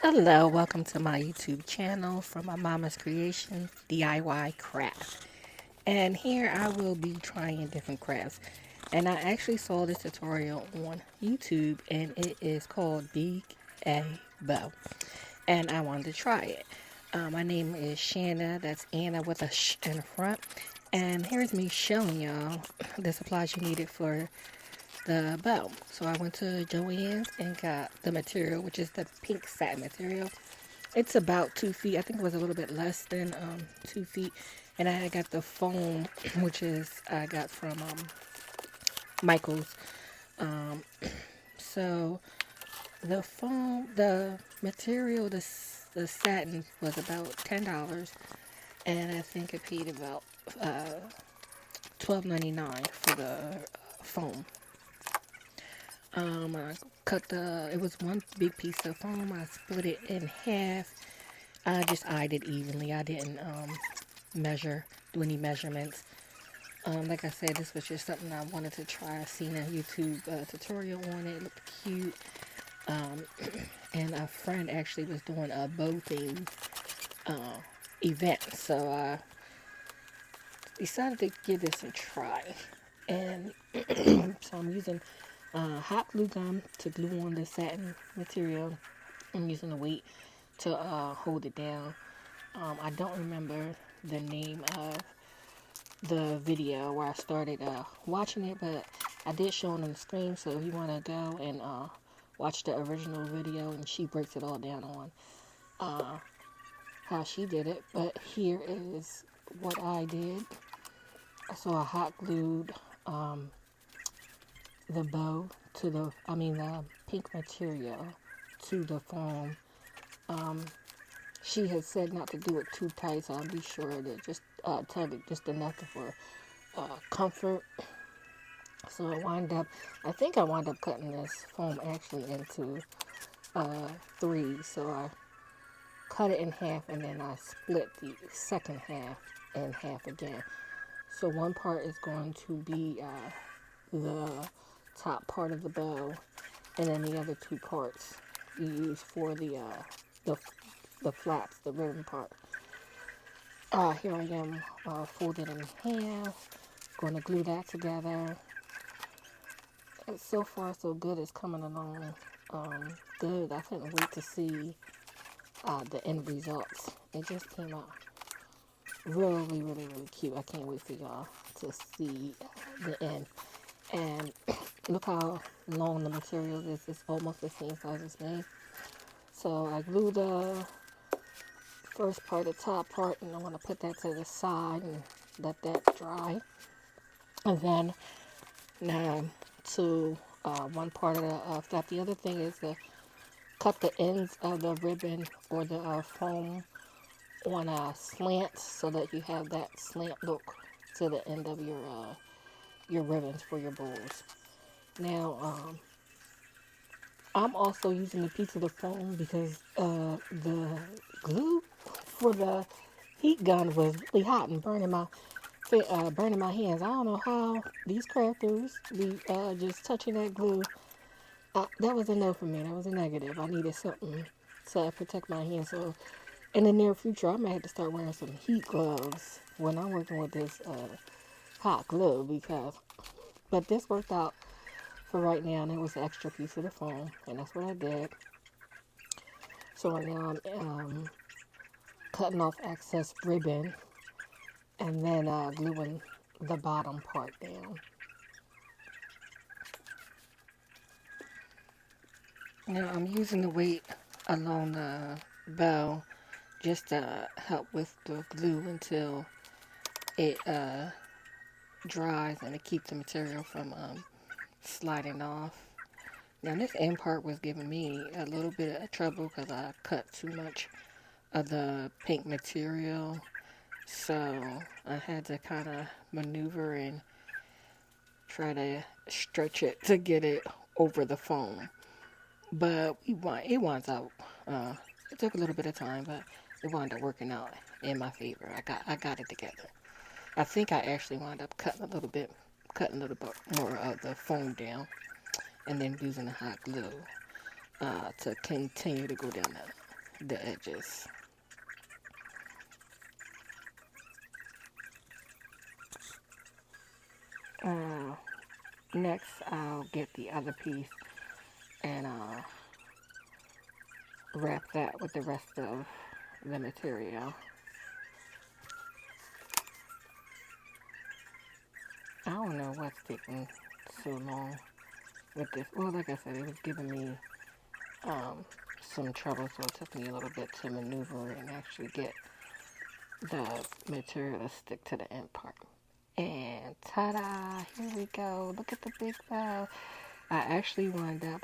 Hello, welcome to my YouTube channel from my mama's creation DIY craft. And here I will be trying different crafts. And I actually saw this tutorial on YouTube and it is called Big A Bow. And I wanted to try it. My name is Shanna, that's Anna with a sh in the front. And here's me showing y'all the supplies you needed for the bow. So I went to Joann's and got the material, which is the pink satin material. It's about 2 feet. I think it was a little bit less than 2 feet. And I got the foam, which is I got from Michael's. Um, so the foam, the material, the satin was about $10, and I think I paid about $12.99 for the foam. I cut it was one big piece of foam. I split it in half. I just eyed it evenly. I didn't do any measurements. Like I said, this was just something I wanted to try. I seen a YouTube tutorial on it. It looked cute. Um, and a friend actually was doing a bow theme event. So I decided to give this a try. And so I'm using hot glue gun to glue on the satin material. I'm using a weight to hold it down. I don't remember the name of the video where I started watching it, but I did show it on the screen. So if you want to go and watch the original video, and she breaks it all down on how she did it. But here is what I did. So I hot glued the bow to the pink material to the foam. She had said not to do it too tight, so I'll be sure to just tug it just enough for comfort. So I think I wound up cutting this foam actually into 3. So I cut it in half and then I split the second half in half again. So one part is going to be the top part of the bow, and then the other 2 parts you use for the flaps, the ribbon part. Here I am folded in half. Going to glue that together. It's so far so good. It's coming along good. I couldn't wait to see the end results. It just came out really, really, really cute. I can't wait for y'all to see the end. And look how long the material is. It's almost the same size as me. So I glue the first part, the top part, and I'm going to put that to the side and let that dry. And then now to one part of the flap. The other thing is to cut the ends of the ribbon or the foam on a slant so that you have that slant look to the end of your ribbons for your bowls. Now, I'm also using a piece of the foam because the glue for the heat gun was really hot and burning my hands. I don't know how these crafters be just touching that glue. That was a no for me. That was a negative. I needed something to protect my hands. So in the near future, I might have to start wearing some heat gloves when I'm working with this hot glue but this worked out for right now, and it was an extra piece of the foam, and that's what I did. So right now I'm cutting off excess ribbon and then gluing the bottom part down. Now I'm using the weight along the bow just to help with the glue until it dries and to keep the material from sliding off. Now this end part was giving me a little bit of trouble because I cut too much of the pink material, so I had to kind of maneuver and try to stretch it to get it over the foam. But it winds out. It took a little bit of time, but it wound up working out in my favor. I got it together. I think I actually wound up cutting a little bit more of the foam down, and then using the hot glue to continue to go down the edges. Next, I'll get the other piece and wrap that with the rest of the material. I don't know what's taking so long with this. Well, like I said, it was giving me some trouble, so it took me a little bit to maneuver and actually get the material to stick to the end part. And ta-da! Here we go. Look at the big bow. I actually wound up